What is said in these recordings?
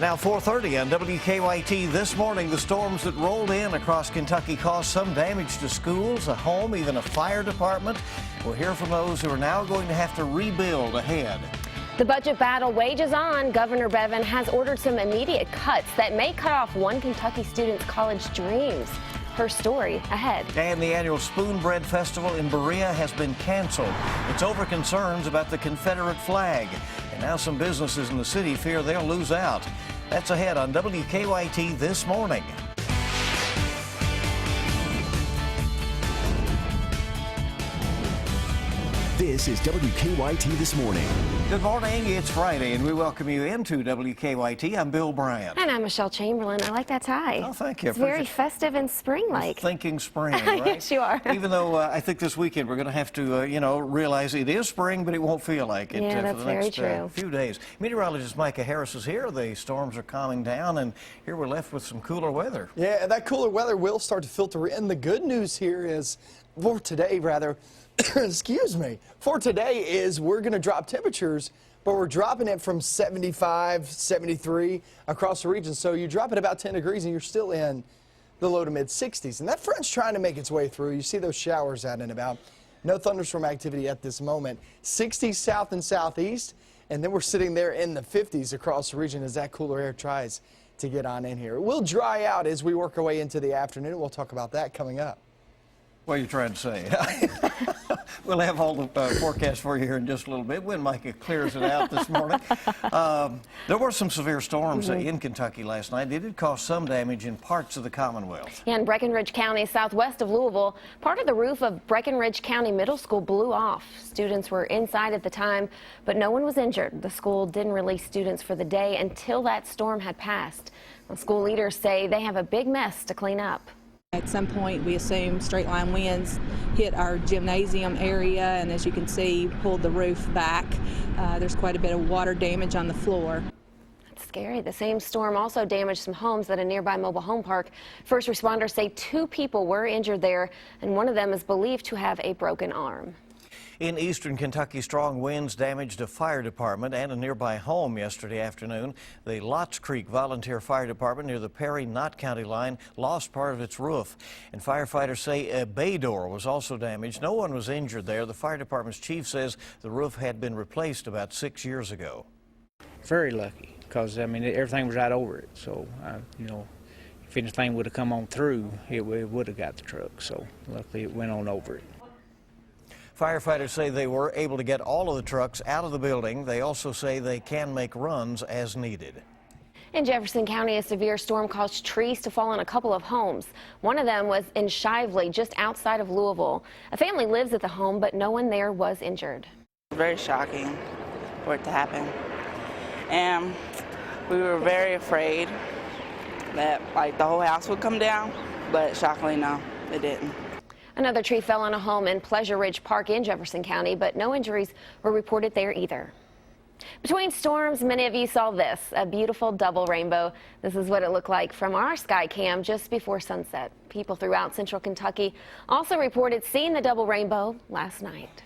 Now 4:30 on WKYT this morning, the storms that rolled in across Kentucky caused some damage to schools, a home, even a fire department. We'll hear from those who are now going to have to rebuild ahead. The budget battle wages on. Governor Bevin has ordered some immediate cuts that may cut off one Kentucky student's college dreams. Her story ahead. And the annual Spoon Bread Festival in Berea has been canceled. It's over concerns about the Confederate flag. And now some businesses in the city fear they'll lose out. That's ahead on WKYT this morning. This is WKYT This Morning. Good morning. It's Friday, and we welcome you into WKYT. I'm Bill Bryant. And I'm Michelle Chamberlain. I like that tie. Oh, thank you. It's very festive and spring-like. Thinking spring, right? Yes, you are. Even though I think this weekend we're going to have to, realize it is spring, but it won't feel like it yeah, for the that's next very true. Few days. Meteorologist Micah Harris is here. The storms are calming down, and here we're left with some cooler weather. Yeah, that cooler weather will start to filter in. The good news here is, for today, rather, excuse me, for today is we're going to drop temperatures, but we're dropping it from 75, 73 across the region. So you drop it about 10 degrees and you're still in the low to mid 60s. And that front's trying to make its way through. You see those showers out and about. No thunderstorm activity at this moment. 60s south and southeast, and then we're sitting there in the 50s across the region as that cooler air tries to get on in here. It will dry out as we work our way into the afternoon. We'll talk about that coming up. What are you trying to say? We'll have all the forecast for you here in just a little bit when Micah clears it out this morning. There were some severe storms in Kentucky last night. They did cause some damage in parts of the Commonwealth. Yeah, in Breckinridge County, southwest of Louisville, part of the roof of Breckinridge County Middle School blew off. Students were inside at the time, but no one was injured. The school didn't release students for the day until that storm had passed. Well, school leaders say they have a big mess to clean up. At some point, we assume straight line winds hit our gymnasium area, and as you can see, pulled the roof back. There's quite a bit of water damage on the floor. That's scary. The same storm also damaged some homes at a nearby mobile home park. First responders say 2 people were injured there, and one of them is believed to have a broken arm. In eastern Kentucky, strong winds damaged a fire department and a nearby home yesterday afternoon. The Lotts Creek Volunteer Fire Department near the Perry-Knott County line lost part of its roof. And firefighters say a bay door was also damaged. No one was injured there. The fire department's chief says the roof had been replaced about 6 years ago. Very lucky, because, I mean, everything was right over it. So, if anything would have come on through, it would have got the truck. So, luckily, it went on over it. Firefighters say they were able to get all of the trucks out of the building. They also say they can make runs as needed. In Jefferson County, a severe storm caused trees to fall on a couple of homes. One of them was in Shively, just outside of Louisville. A family lives at the home, but no one there was injured. Very shocking for it to happen. And we were very afraid that the whole house would come down, but shockingly, no, it didn't. Another tree fell on a home in Pleasure Ridge Park in Jefferson County, but no injuries were reported there either. Between storms, many of you saw this, a beautiful double rainbow. This is what it looked like from our sky cam just before sunset. People throughout central Kentucky also reported seeing the double rainbow last night.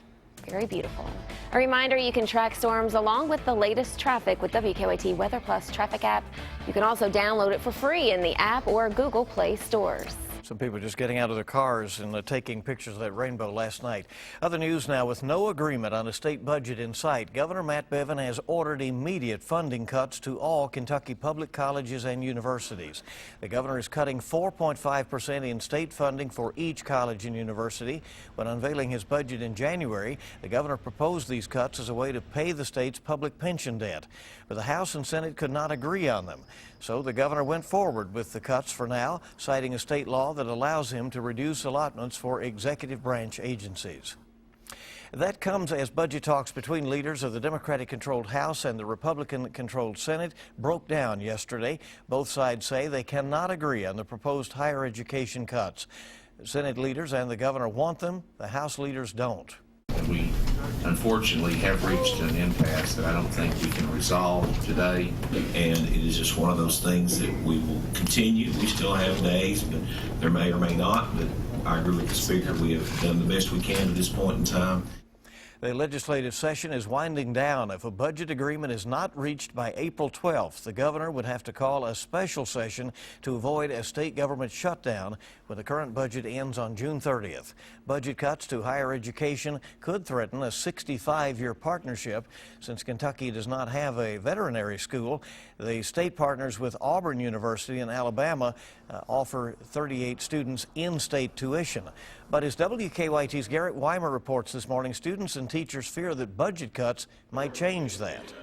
Very beautiful. A reminder, you can track storms along with the latest traffic with WKYT Weather Plus traffic app. You can also download it for free in the app or Google Play stores. Some people just getting out of their cars and taking pictures of that rainbow last night. Other news now, with no agreement on a state budget in sight, Governor Matt Bevin has ordered immediate funding cuts to all Kentucky public colleges and universities. The governor is cutting 4.5% in state funding for each college and university. When unveiling his budget in January, the governor proposed these cuts as a way to pay the state's public pension debt. But the House and Senate could not agree on them. So the governor went forward with the cuts for now, citing a state law that allows him to reduce allotments for executive branch agencies. That comes as budget talks between leaders of the Democratic-controlled House and the Republican-controlled Senate broke down yesterday. Both sides say they cannot agree on the proposed higher education cuts. Senate leaders and the governor want them. The House leaders don't. We unfortunately have reached an impasse that I don't think we can resolve today, and it is just one of those things that we will continue. We still have days, but there may or may not, but I agree with the Speaker. We have done the best we can at this point in time. The legislative session is winding down. If a budget agreement is not reached by April 12th, the governor would have to call a special session to avoid a state government shutdown when the current budget ends on June 30th. Budget cuts to higher education could threaten a 65-year partnership. Since Kentucky does not have a veterinary school, the state partners with Auburn University in Alabama offer 38 students in-state tuition. But as WKYT's Garrett Weimer reports this morning, students and teachers fear that budget cuts might change that.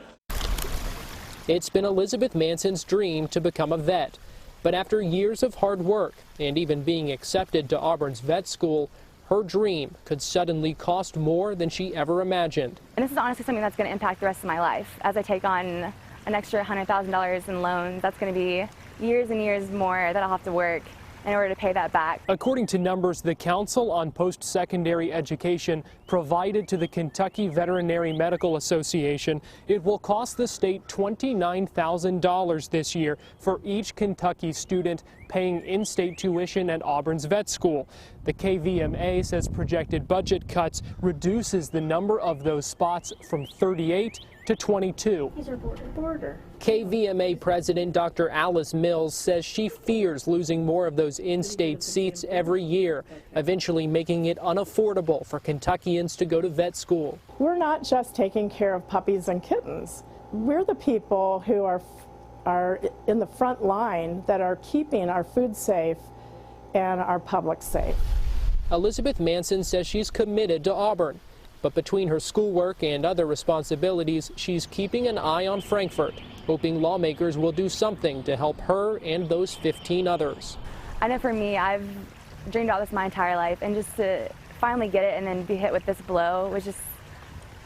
It's been Elizabeth Manson's dream to become a vet. But after years of hard work and even being accepted to Auburn's vet school, her dream could suddenly cost more than she ever imagined. And this is honestly something that's going to impact the rest of my life. As I take on an extra $100,000 in loans, that's going to be years and years more that I'll have to work in order to pay that back. According to numbers the Council on Post-Secondary Education provided to the Kentucky Veterinary Medical Association, it will cost the state $29,000 this year for each Kentucky student paying in-state tuition at Auburn's vet school. The KVMA says projected budget cuts reduces the number of those spots from 38 to 22. These are border. KVMA President Dr. Alice Mills says she fears losing more of those in-state seats every year, eventually making it unaffordable for Kentuckians to go to vet school. We're not just taking care of puppies and kittens. We're the people who are in the front line that are keeping our food safe and our public safe. Elizabeth Manson says she's committed to Auburn, but between her schoolwork and other responsibilities, she's keeping an eye on Frankfort, hoping lawmakers will do something to help her and those 15 others. I know for me, I've dreamed about this my entire life, and just to finally get it and then be hit with this blow was just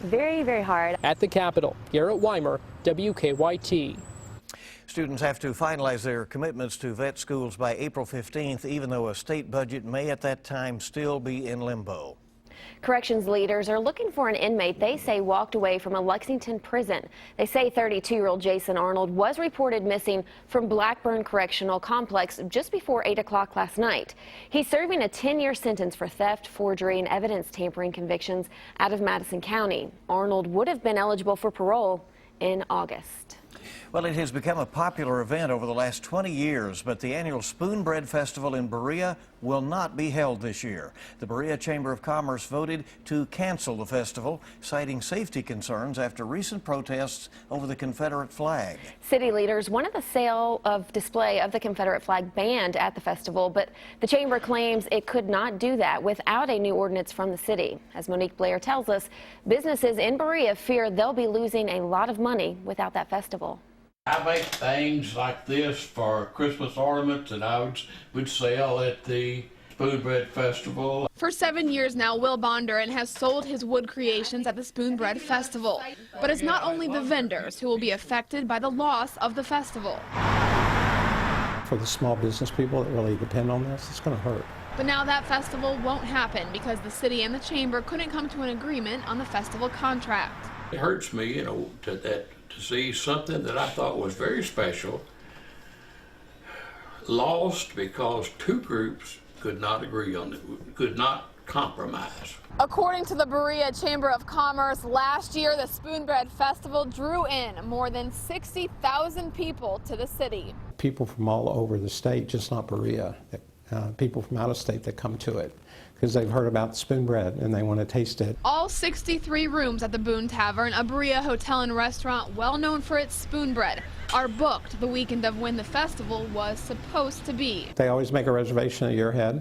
very, very hard. At the Capitol, Garrett Weimer, WKYT. Students have to finalize their commitments to vet schools by April 15th, even though a state budget may at that time still be in limbo. Corrections leaders are looking for an inmate they say walked away from a Lexington prison. They say 32-year-old Jason Arnold was reported missing from Blackburn Correctional Complex just before 8 o'clock last night. He's serving a 10-year sentence for theft, forgery, and evidence tampering convictions out of Madison County. Arnold would have been eligible for parole in August. Well, it has become a popular event over the last 20 years, but the annual Spoon Bread Festival in Berea will not be held this year. The Berea Chamber of Commerce voted to cancel the festival, citing safety concerns after recent protests over the Confederate flag. City leaders wanted the sale of display of the Confederate flag banned at the festival, but the chamber claims it could not do that without a new ordinance from the city. As Monique Blair tells us, businesses in Berea fear they'll be losing a lot of money without that festival. I make things like this for Christmas ornaments that I would sell at the Spoon Bread Festival. For 7 years now, Will Bondurant has sold his wood creations at the Spoon Bread Festival. But it's not only the vendors who will be affected by the loss of the festival. For the small business people that really depend on this, it's going to hurt. But now that festival won't happen because the city and the chamber couldn't come to an agreement on the festival contract. It hurts me, to see something that I thought was very special lost because two groups could not agree on it, could not compromise. According to the Berea Chamber of Commerce, last year the Spoon Bread Festival drew in more than 60,000 people to the city. People from all over the state, just not Berea, people from out of state that come to it because they've heard about the spoon bread and they want to taste it. All 63 rooms at the Boone Tavern, a Berea hotel and restaurant well known for its spoon bread, are booked the weekend of when the festival was supposed to be. They always make a reservation a year ahead.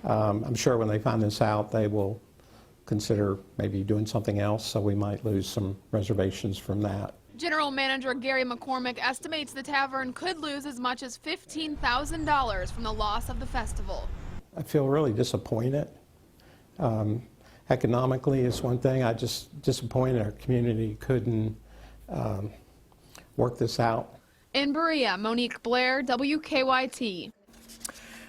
I'm sure when they find this out, they will consider maybe doing something else, so we might lose some reservations from that. General Manager Gary McCormick estimates the tavern could lose as much as $15,000 from the loss of the festival. I feel really disappointed. Economically is one thing. I just disappointed our community couldn't work this out. In Berea, Monique Blair, WKYT.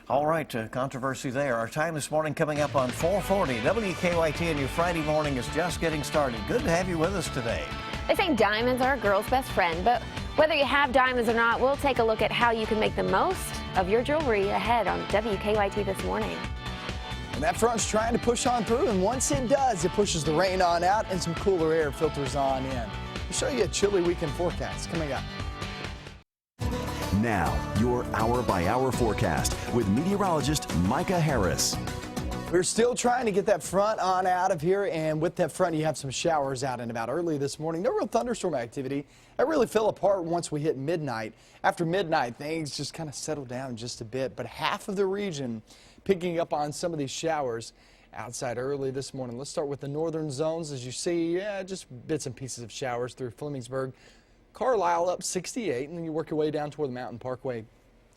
All right, controversy there. Our time this morning coming up on 4:40. WKYT and your Friday morning is just getting started. Good to have you with us today. They say diamonds are a girl's best friend, but whether you have diamonds or not, we'll take a look at how you can make the most of your jewelry ahead on WKYT this morning. And that front's trying to push on through, and once it does, it pushes the rain on out and some cooler air filters on in. We'll show you a chilly weekend forecast coming up. Now, your hour-by-hour forecast with meteorologist Micah Harris. We're still trying to get that front on out of here, and with that front, you have some showers out and about early this morning. No real thunderstorm activity. That really fell apart once we hit midnight. After midnight, things just kind of settled down just a bit, but half of the region picking up on some of these showers outside early this morning. Let's start with the northern zones. As you see, just bits and pieces of showers through Flemingsburg. Carlisle up 68, and then you work your way down toward the Mountain Parkway.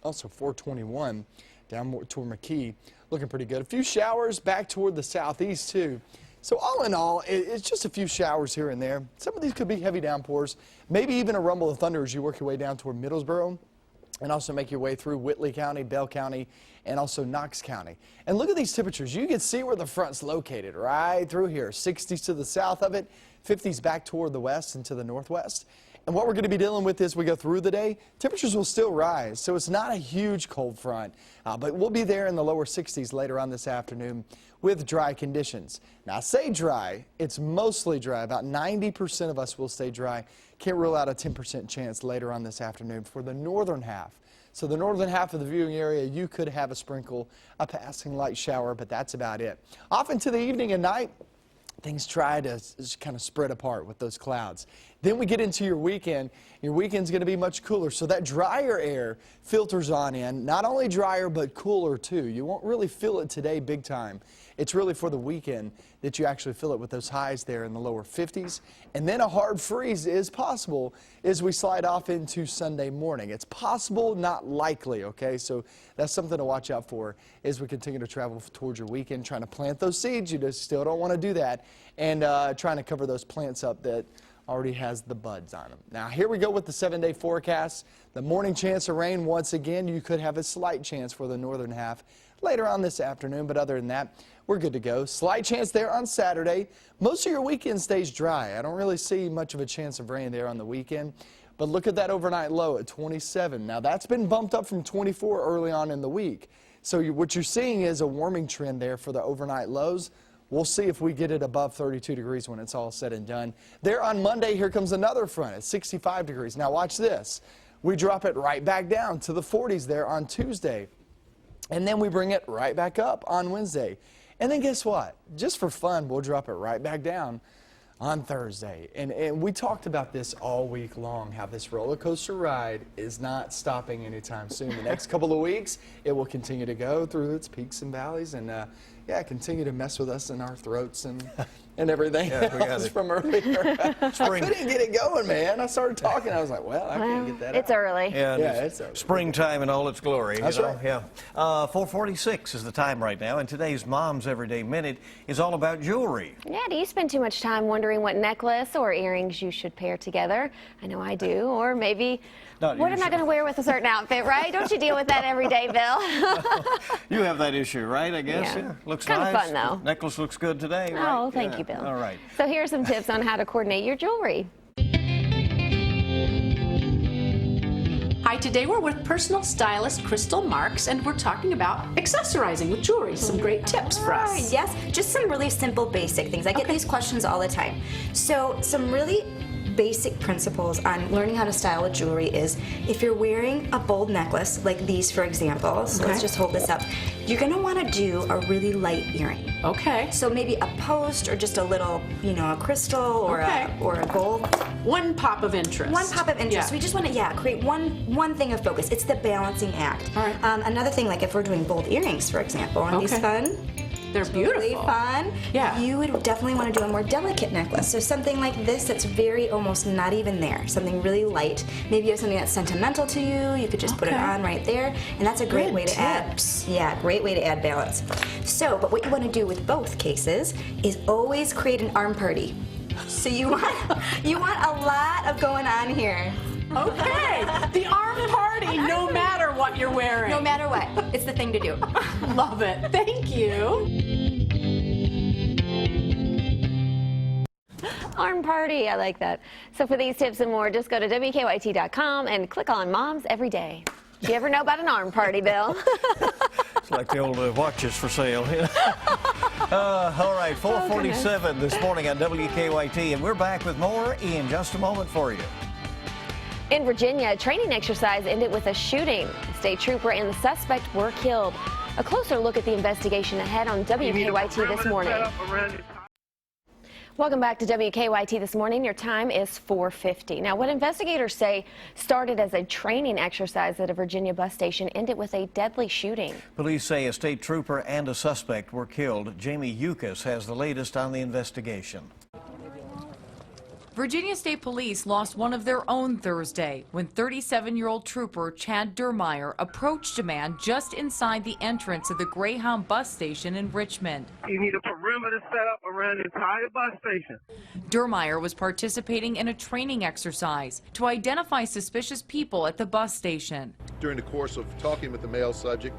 Also 421 down more toward McKee. Looking pretty good. A few showers back toward the southeast, too. So all in all, it's just a few showers here and there. Some of these could be heavy downpours, maybe even a rumble of thunder as you work your way down toward Middlesboro and also make your way through Whitley County, Bell County, and also Knox County. And look at these temperatures. You can see where the front's located right through here. 60s to the south of it, 50s back toward the west and to the northwest. And what we're going to be dealing with as we go through the day, temperatures will still rise, so it's not a huge cold front, but we'll be there in the lower 60s later on this afternoon with dry conditions. Now, I say dry, it's mostly dry. About 90% of us will stay dry. Can't rule out a 10% chance later on this afternoon for the northern half. So the northern half of the viewing area, you could have a sprinkle, a passing light shower, but that's about it. Off into the evening and night, things try to kind of spread apart with those clouds. Then we get into your weekend. Your weekend's going to be much cooler, so that drier air filters on in. Not only drier, but cooler too. You won't really feel it today big time. It's really for the weekend that you actually feel it with those highs there in the lower 50s. And then a hard freeze is possible as we slide off into Sunday morning. It's possible, not likely, okay? So that's something to watch out for as we continue to travel towards your weekend, trying to plant those seeds. You just still don't want to do that. And trying to cover those plants up that already has the buds on them. Now, here we go with the 7-day forecast. The morning chance of rain, once again, you could have a slight chance for the northern half later on this afternoon, but other than that, we're good to go. Slight chance there on Saturday. Most of your weekend stays dry. I don't really see much of a chance of rain there on the weekend, but look at that overnight low at 27. Now, that's been bumped up from 24 early on in the week. So what you're seeing is a warming trend there for the overnight lows. We'll see if we get it above 32 degrees when it's all said and done. There on Monday, here comes another front at 65 degrees. Now watch this. We drop it right back down to the 40s there on Tuesday. And then we bring it right back up on Wednesday. And then guess what? Just for fun, we'll drop it right back down on Thursday. And we talked about this all week long, how this roller coaster ride is not stopping anytime soon. The next couple of weeks, it will continue to go through its peaks and valleys and continue to mess with us in our throats and everything else from earlier. I couldn't get it going, man. I started talking. I was like, well, I can't get that It's out. early. Yeah, it's springtime in all its glory. That's right. Yeah. 4:46 is the time right now, and today's Mom's Everyday Minute is all about jewelry. Yeah, do you spend too much time wondering what necklace or earrings you should pair together? I know I do. Or maybe, what am I going to wear with a certain outfit, right? Don't you deal with that every day, Bill? You have that issue, right, I guess? Yeah. Looks Kind of nice. fun, though. The necklace looks good today, right? Oh, thank you, Bill. All right. So here are some tips on how to coordinate your jewelry. Hi, today we're with personal stylist Crystal Marks, and we're talking about accessorizing with jewelry. Some great tips for us. Yes, just some really simple, basic things. I get these questions all the time. So some really basic principles on learning how to style with jewelry is if you're wearing a bold necklace, like these for example, so let's just hold this up, you're going to want to do a really light earring. Okay. So maybe a post or just a little, a crystal or a gold. One pop of interest. One pop of interest. Yeah. We just want to, create one thing of focus. It's the balancing act. All right. Another thing, like if we're doing bold earrings, for example, aren't these fun? They're beautiful. Really fun. Yeah. You would definitely want to do a more delicate necklace. So something like this that's very almost not even there. Something really light. Maybe you have something that's sentimental to you. You could just put it on right there. And that's a great way to add. Yeah, great way to add balance. So, but what you want to do with both cases is always create an arm party. So you want a lot of going on here. Okay, the arm party, no matter what you're wearing. No matter what, it's the thing to do. Love it. Thank you. Arm party, I like that. So for these tips and more, just go to WKYT.com and click on Moms Every Day. Do you ever know about an arm party, Bill? It's like the old watches for sale. All right, 4:47 this morning on WKYT, and we're back with more in just a moment for you. In Virginia, a training exercise ended with a shooting. A state trooper and the suspect were killed. A closer look at the investigation ahead on WKYT this morning. Welcome back to WKYT this morning. Your time is 4:50. Now, what investigators say started as a training exercise at a Virginia bus station ended with a deadly shooting. Police say a state trooper and a suspect were killed. Jamie Yukas has the latest on the investigation. Virginia State Police lost one of their own Thursday when 37-year-old trooper Chad Durmeyer approached a man just inside the entrance of the Greyhound bus station in Richmond. You need a perimeter set up around the entire bus station. Durmeyer was participating in a training exercise to identify suspicious people at the bus station. During the course of talking with the male subject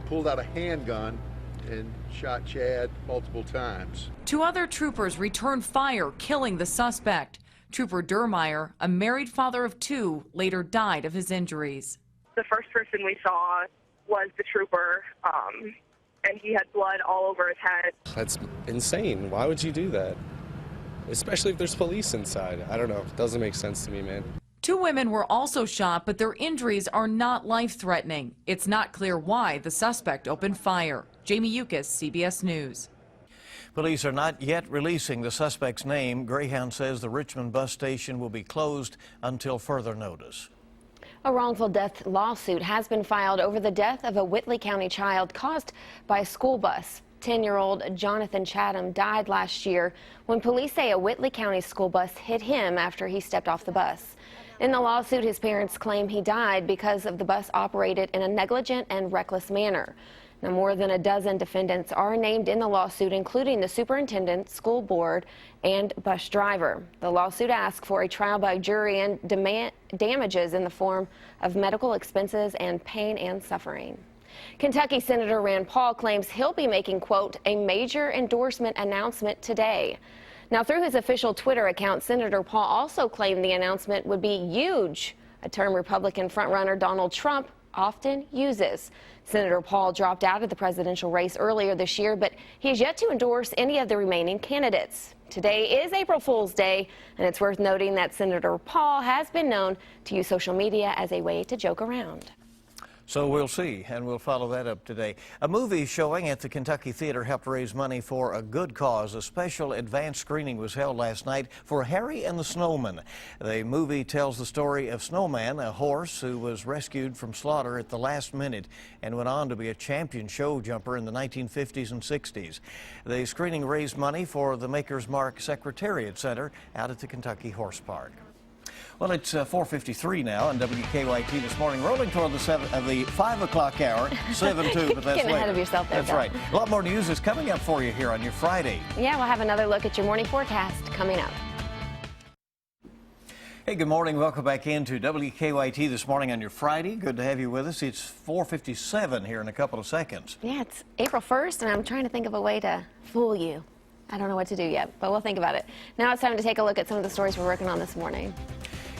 pulled out a handgun and shot Chad multiple times. Two other troopers returned fire, killing the suspect. Trooper Durmeyer, a married father of two, later died of his injuries. The first person we saw was the trooper, and he had blood all over his head. That's insane. Why would you do that? Especially if there's police inside. I don't know. It doesn't make sense to me, man. Two women were also shot, but their injuries are not life-threatening. It's not clear why the suspect opened fire. Jamie Yukas, CBS News. Police are not yet releasing the suspect's name. Greyhound says the Richmond bus station will be closed until further notice. A wrongful death lawsuit has been filed over the death of a Whitley County child caused by a school bus. 10-year-old Jonathan Chatham died last year when police say a Whitley County school bus hit him after he stepped off the bus. In the lawsuit, his parents claim he died because of the bus operated in a negligent and reckless manner. Now, more than a dozen defendants are named in the lawsuit, including the superintendent, school board, and bus driver. The lawsuit asks for a trial by jury and demand damages in the form of medical expenses and pain and suffering. Kentucky Senator Rand Paul claims he'll be making, quote, a major endorsement announcement today. Now, through his official Twitter account, Senator Paul also claimed the announcement would be huge, a term Republican frontrunner Donald Trump often uses. Senator Paul dropped out of the presidential race earlier this year, but he has yet to endorse any of the remaining candidates. Today is April Fool's Day, and it's worth noting that Senator Paul has been known to use social media as a way to joke around. So we'll see, and we'll follow that up today. A movie showing at the Kentucky Theater helped raise money for a good cause. A special advance screening was held last night for Harry and the Snowman. The movie tells the story of Snowman, a horse who was rescued from slaughter at the last minute and went on to be a champion show jumper in the 1950s and 60s. The screening raised money for the Maker's Mark Secretariat Center out at the Kentucky Horse Park. Well, it's 4:53 now on WKYT this morning, rolling toward the 5 o'clock hour, 7:02, but that's Getting ahead of yourself there, That's Bill. right. A lot more news is coming up for you here on your Friday. Yeah, we'll have another look at your morning forecast coming up. Hey, good morning. Welcome back into WKYT this morning on your Friday. Good to have you with us. It's 4:57 here in a couple of seconds. Yeah, it's April 1st, and I'm trying to think of a way to fool you. I don't know what to do yet, but we'll think about it. Now it's time to take a look at some of the stories we're working on this morning.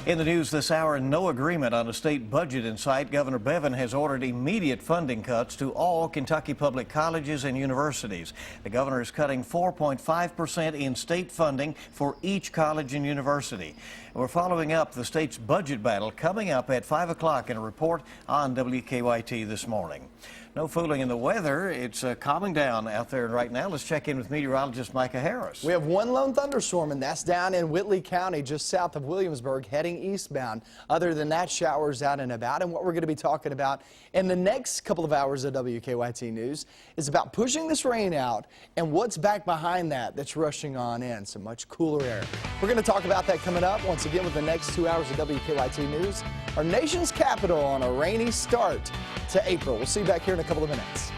In the news this hour, no agreement on a state budget in sight. Governor Bevin has ordered immediate funding cuts to all Kentucky public colleges and universities. The governor is cutting 4.5% in state funding for each college and university. We're following up the state's budget battle coming up at 5 o'clock in a report on WKYT this morning. No fooling in the weather. It's calming down out there right now. Let's check in with meteorologist Micah Harris. We have one lone thunderstorm, and that's down in Whitley County, just south of Williamsburg, heading eastbound. Other than that, showers out and about. And what we're going to be talking about in the next couple of hours of WKYT News is about pushing this rain out and what's back behind that that's rushing on in. Some much cooler air. We're going to talk about that coming up once again with the next 2 hours of WKYT News. Our nation's capital on a rainy start to April. We'll see you back here in a couple of minutes.